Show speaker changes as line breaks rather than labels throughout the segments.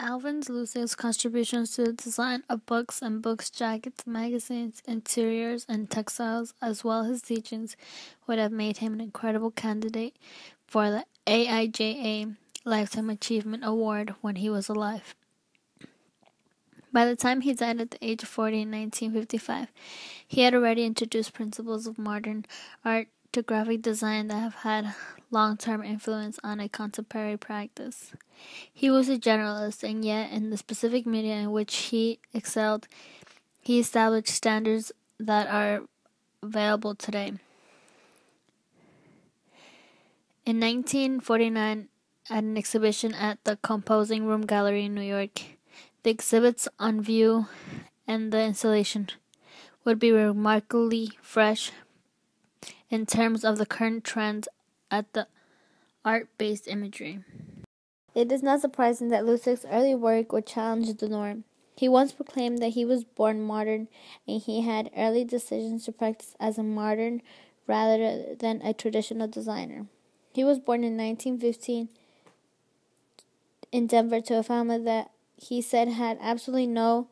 alvin-Lustig's contributions to the design of books and books, jackets, magazines, interiors, and textiles, as well as his teachings, would have made him an incredible candidate for the AIJA Lifetime Achievement Award when he was alive. By the time he died at the age of 40 in 1955, he had already introduced principles of modern art to graphic design that have had long-term influence on a contemporary practice. He was a generalist, and yet in the specific media in which he excelled, he established standards that are available today. In 1949, at an exhibition at the Composing Room Gallery in New York, the exhibits on view and the installation would be remarkably fresh in terms of the current trends at the art-based imagery. It is not surprising that Lustig's early work would challenge the norm. He once proclaimed that he was born modern, and he had early decisions to practice as a modern rather than a traditional designer. He was born in 1915 in Denver to a family that he said had absolutely no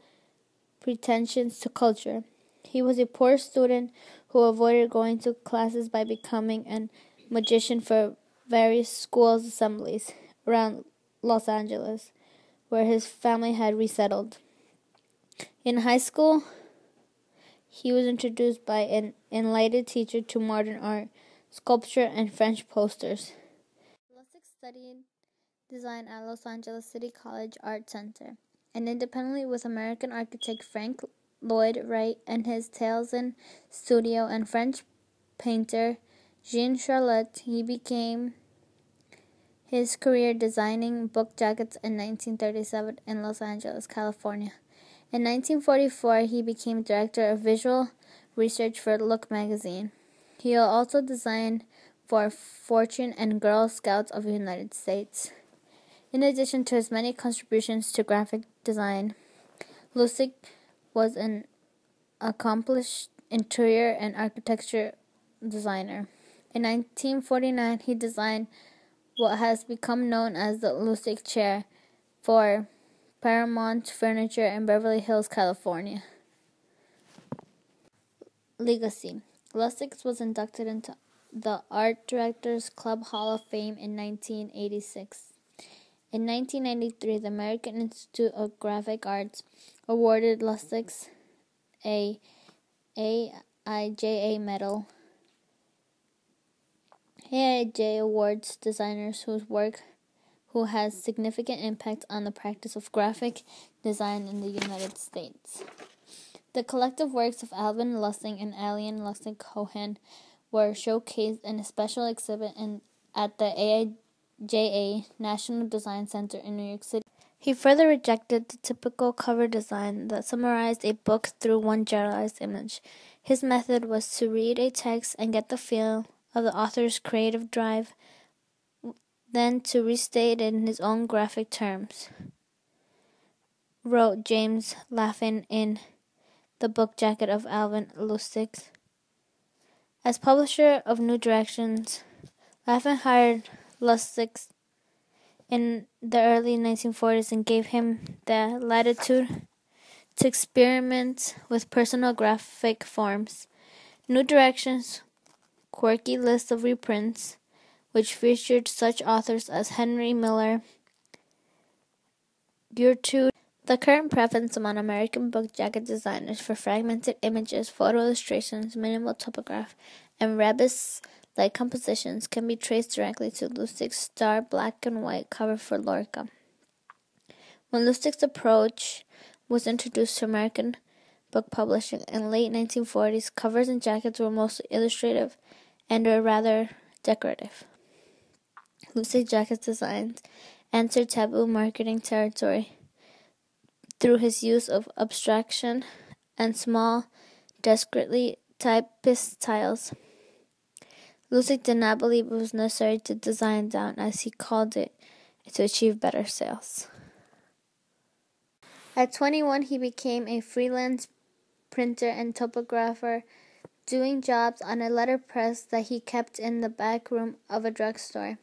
pretensions to culture. He was a poor student who avoided going to classes by becoming a magician for various schools' assemblies around Los Angeles, where his family had resettled. In high school, he was introduced by an enlightened teacher to modern art, sculpture, and French posters. Lustig studied design at Los Angeles City College Art Center, and independently with American architect Frank Lloyd Wright and his Townsend studio and French painter Jean Charlotte, he began his career designing book jackets in 1937 in Los Angeles, California. In 1944, he became director of visual research for Look magazine. He also designed for Fortune and Girl Scouts of the United States. In addition to his many contributions to graphic design, Lustig was an accomplished interior and architecture designer. In 1949, he designed what has become known as the Lustig chair for Paramount Furniture in Beverly Hills, California. Legacy. Lustig was inducted into the Art Directors Club Hall of Fame in 1986. In 1993, the American Institute of Graphic Arts awarded Lustig a AIJA medal. AIJ awards designers whose work has significant impact on the practice of graphic design in the United States. The collective works of Alvin Lustig and Alien Lustig Cohen were showcased in a special exhibit at the AIJA National Design Center in New York City. He further rejected the typical cover design that summarized a book through one generalized image. His method was to read a text and get the feel of the author's creative drive, then to restate it in his own graphic terms, wrote James Laffin in The Book Jacket of Alvin Lustig. As publisher of New Directions, Laffin hired Lustig in the early 1940s and gave him the latitude to experiment with personal graphic forms. New Directions' quirky list of reprints, which featured such authors as Henry Miller, Gertrude. The current preference among American book jacket designers for fragmented images, photo illustrations, minimal typography, and rebus-like compositions can be traced directly to Lustig's star black and white cover for Lorca. When Lustig's approach was introduced to American book publishing in the late 1940s, covers and jackets were mostly illustrative and were rather decorative. Lustig jacket designs entered taboo marketing territory through his use of abstraction and small, discreetly typed tiles. Lustig did not believe it was necessary to design down, as he called it, to achieve better sales. At 21, he became a freelance printer and typographer, doing jobs on a letterpress that he kept in the back room of a drugstore.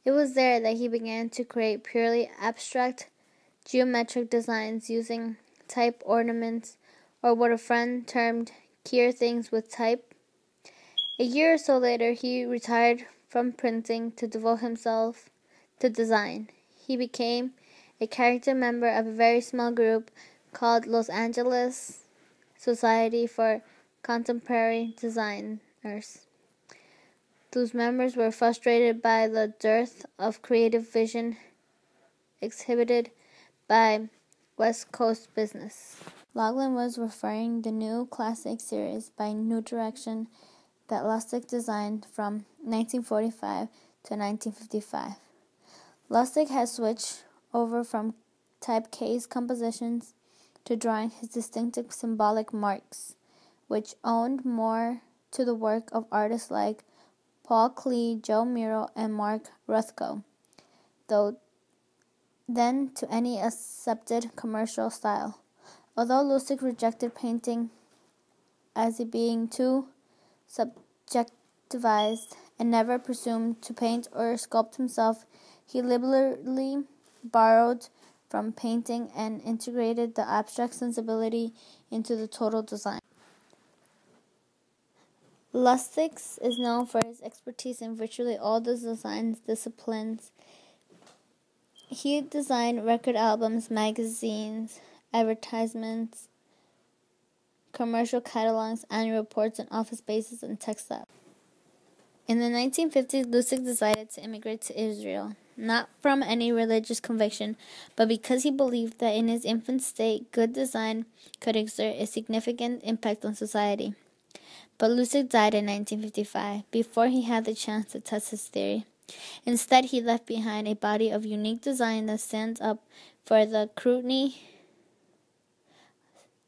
It was there that he began to create purely abstract geometric designs using type ornaments, or what a friend termed "keer things with type." A year or so later, he retired from printing to devote himself to design. He became a character member of a very small group called Los Angeles Society for Contemporary Designers, whose members were frustrated by the dearth of creative vision exhibited by West Coast business. Laughlin was referring the new classic series by New Direction that Lustig designed from 1945 to 1955. Lustig has switched over from typecase compositions to drawing his distinctive symbolic marks, which owed more to the work of artists like Paul Klee, Joe Miro, and Mark Rothko, though than to any accepted commercial style. Although Lustig rejected painting as being too subjectivized and never presumed to paint or sculpt himself, he liberally borrowed from painting and integrated the abstract sensibility into the total design. Lustig is known for his expertise in virtually all the design disciplines. He designed record albums, magazines, advertisements, commercial catalogs, annual reports, and office spaces and textiles. In the 1950s, Lustig decided to immigrate to Israel, not from any religious conviction, but because he believed that in his infant state, good design could exert a significant impact on society. But Lustig died in 1955, before he had the chance to test his theory. Instead, he left behind a body of unique design that stands up for the scrutiny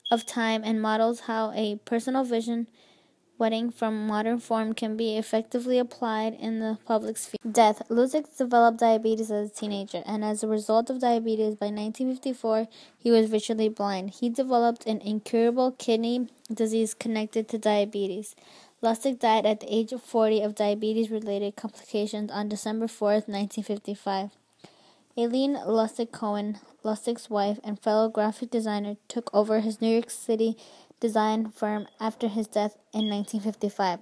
of time and models how a personal vision wedding from modern form can be effectively applied in the public sphere. Death. Lustig developed diabetes as a teenager, and as a result of diabetes, by 1954, he was virtually blind. He developed an incurable kidney disease connected to diabetes. Lustig died at the age of 40 of diabetes-related complications on December 4, 1955. Aileen Lustig-Cohen, Lustig's wife and fellow graphic designer, took over his New York City design firm after his death in 1955.